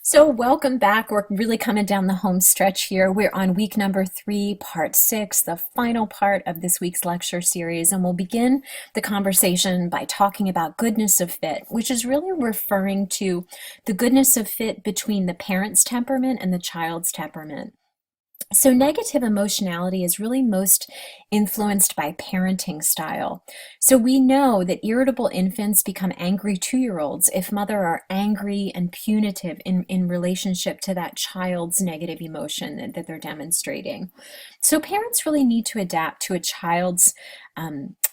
So, welcome back. We're really coming down the home stretch here. We're on week number 3, part 6, the final part of this week's lecture series. And we'll begin the conversation by talking about goodness of fit, which is really referring to the goodness of fit between the parent's temperament and the child's temperament. So, negative emotionality is really most influenced by parenting style. So, we know that irritable infants become angry 2-year-olds if mother are angry and punitive in relationship to that child's negative emotion that they're demonstrating. So, parents really need to adapt to a child's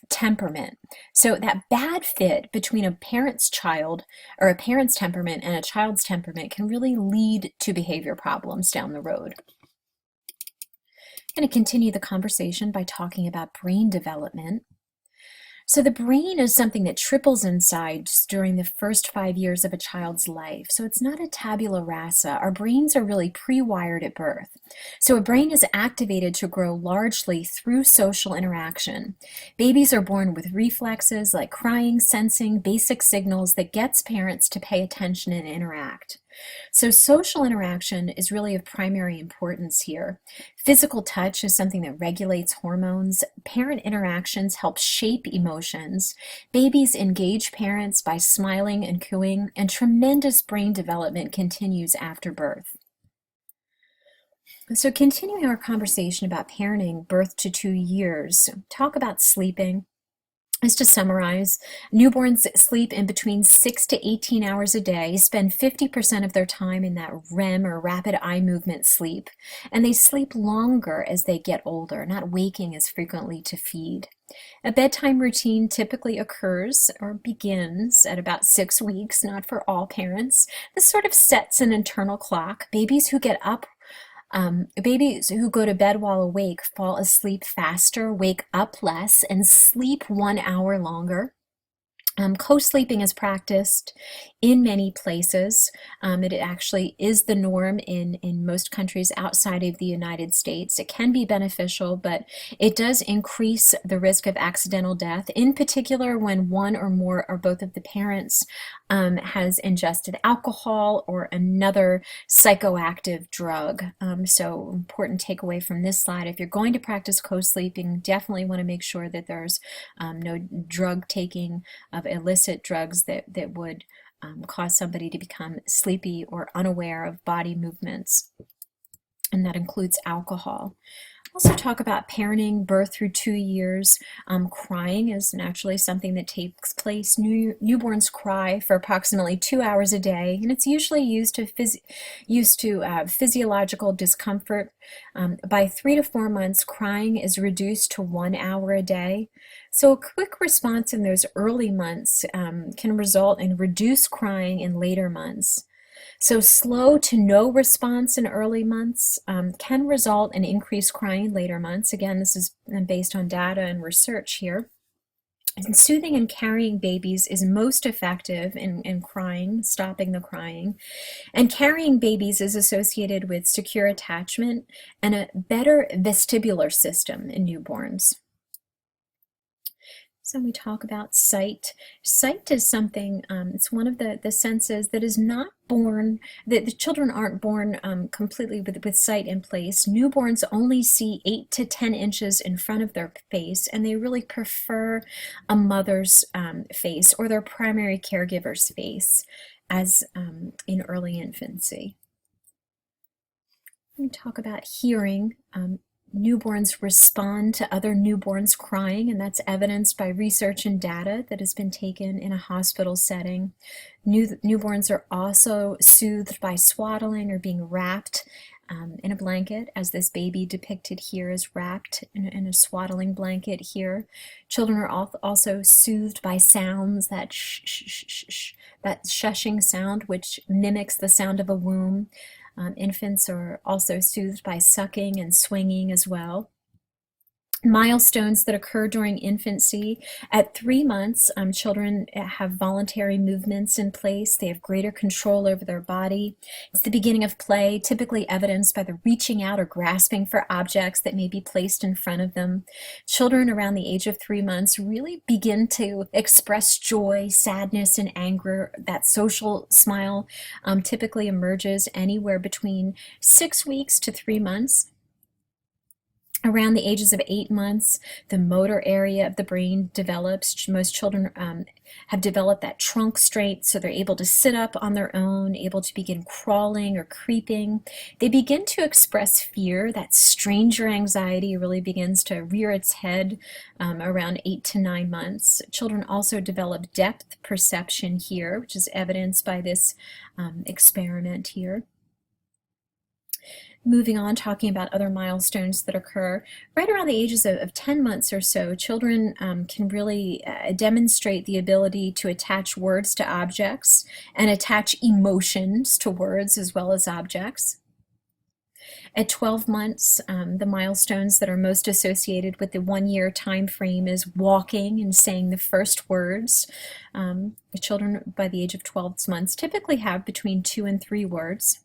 temperament. So, that bad fit between a parent's child or a parent's temperament and a child's temperament can really lead to behavior problems down the road. I'm going to continue the conversation by talking about brain development. So the brain is something that triples in size during the first 5 years of a child's life. So it's not a tabula rasa. Our brains are really pre-wired at birth. So a brain is activated to grow largely through social interaction. Babies are born with reflexes like crying, sensing, basic signals that gets parents to pay attention and interact. So social interaction is really of primary importance here. Physical touch is something that regulates hormones. Parent interactions help shape emotions. Babies engage parents by smiling and cooing, and tremendous brain development continues after birth. So continuing our conversation about parenting birth to 2 years, talk about sleeping. Just to summarize, newborns sleep in between 6 to 18 hours a day, spend 50% of their time in that REM or rapid eye movement sleep, and they sleep longer as they get older, not waking as frequently to feed. A bedtime routine typically occurs or begins at about 6 weeks, not for all parents. This sort of sets an internal clock. Babies who go to bed while awake fall asleep faster, wake up less, and sleep 1 hour longer. Co-sleeping is practiced in many places. It actually is the norm in most countries outside of the United States. It can be beneficial, but it does increase the risk of accidental death, in particular when one or more or both of the parents has ingested alcohol or another psychoactive drug. So important takeaway from this slide, if you're going to practice co-sleeping, definitely want to make sure that there's no drug taking of illicit drugs that would cause somebody to become sleepy or unaware of body movements, and that includes alcohol. Also talk about parenting birth through 2 years. Crying is naturally something that takes place. Newborns cry for approximately 2 hours a day, and it's usually used to physiological discomfort. By 3 to 4 months, crying is reduced to 1 hour a day. So a quick response in those early months can result in reduced crying in later months. So slow to no response in early months can result in increased crying in later months. Again, this is based on data and research here. And soothing and carrying babies is most effective in crying, stopping the crying. And carrying babies is associated with secure attachment and a better vestibular system in newborns. So we talk about sight. Sight is something, it's one of the senses that is not born, the children aren't born completely with sight in place. Newborns only see 8 to 10 inches in front of their face, and they really prefer a mother's face or their primary caregiver's face as in early infancy. We talk about hearing. Newborns respond to other newborns crying, and that's evidenced by research and data that has been taken in a hospital setting. Newborns are also soothed by swaddling or being wrapped in a blanket, as this baby depicted here is wrapped in a swaddling blanket here. Children are also soothed by sounds, that that shushing sound, which mimics the sound of a womb. Infants are also soothed by sucking and swinging as well. Milestones that occur during infancy. At 3 months, children have voluntary movements in place. They have greater control over their body. It's the beginning of play, typically evidenced by the reaching out or grasping for objects that may be placed in front of them. Children around the age of 3 months really begin to express joy, sadness, and anger. That social smile typically emerges anywhere between 6 weeks to 3 months. Around the ages of 8 months, the motor area of the brain develops. Most children have developed that trunk straight, so they're able to sit up on their own, able to begin crawling or creeping. They begin to express fear. That stranger anxiety really begins to rear its head around 8 to 9 months. Children also develop depth perception here, which is evidenced by this experiment here. Moving on, talking about other milestones that occur right around the ages of 10 months or so, children can really demonstrate the ability to attach words to objects and attach emotions to words as well as objects. At 12 months, the milestones that are most associated with the 1 year time frame is walking and saying the first words. The children by the age of 12 months typically have between 2 and 3 words.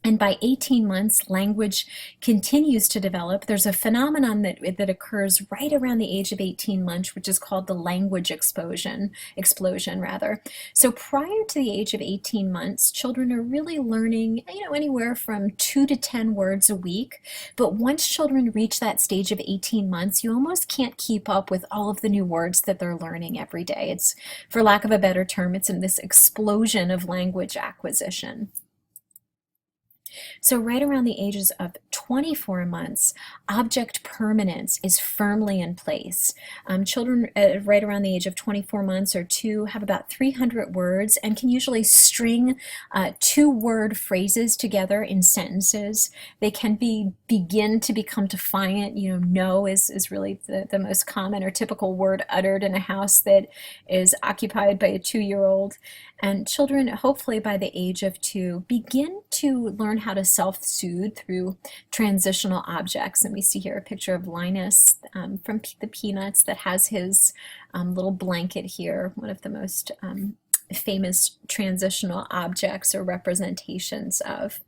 And by 18 months, language continues to develop. There's a phenomenon that occurs right around the age of 18 months, which is called the language explosion. So prior to the age of 18 months, children are really learning, anywhere from 2 to 10 words a week. But once children reach that stage of 18 months, you almost can't keep up with all of the new words that they're learning every day. It's, for lack of a better term, it's in this explosion of language acquisition. So right around the ages of 24 months, object permanence is firmly in place. Children right around the age of 24 months or 2 have about 300 words and can usually string 2-word phrases together in sentences. They can begin to become defiant. No is really the most common or typical word uttered in a house that is occupied by a 2-year-old. And children, hopefully by the age of 2, begin to learn how to self-soothe through transitional objects. And we see here a picture of Linus from the Peanuts that has his little blanket here, one of the most famous transitional objects or representations of.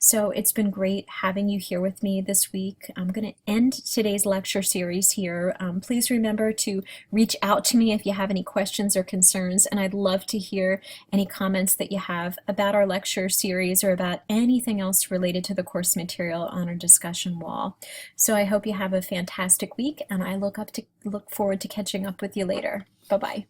So it's been great having you here with me this week. I'm going to end today's lecture series here. Please remember to reach out to me if you have any questions or concerns, and I'd love to hear any comments that you have about our lecture series or about anything else related to the course material on our discussion wall. So I hope you have a fantastic week, and I look forward to catching up with you later. Bye-bye.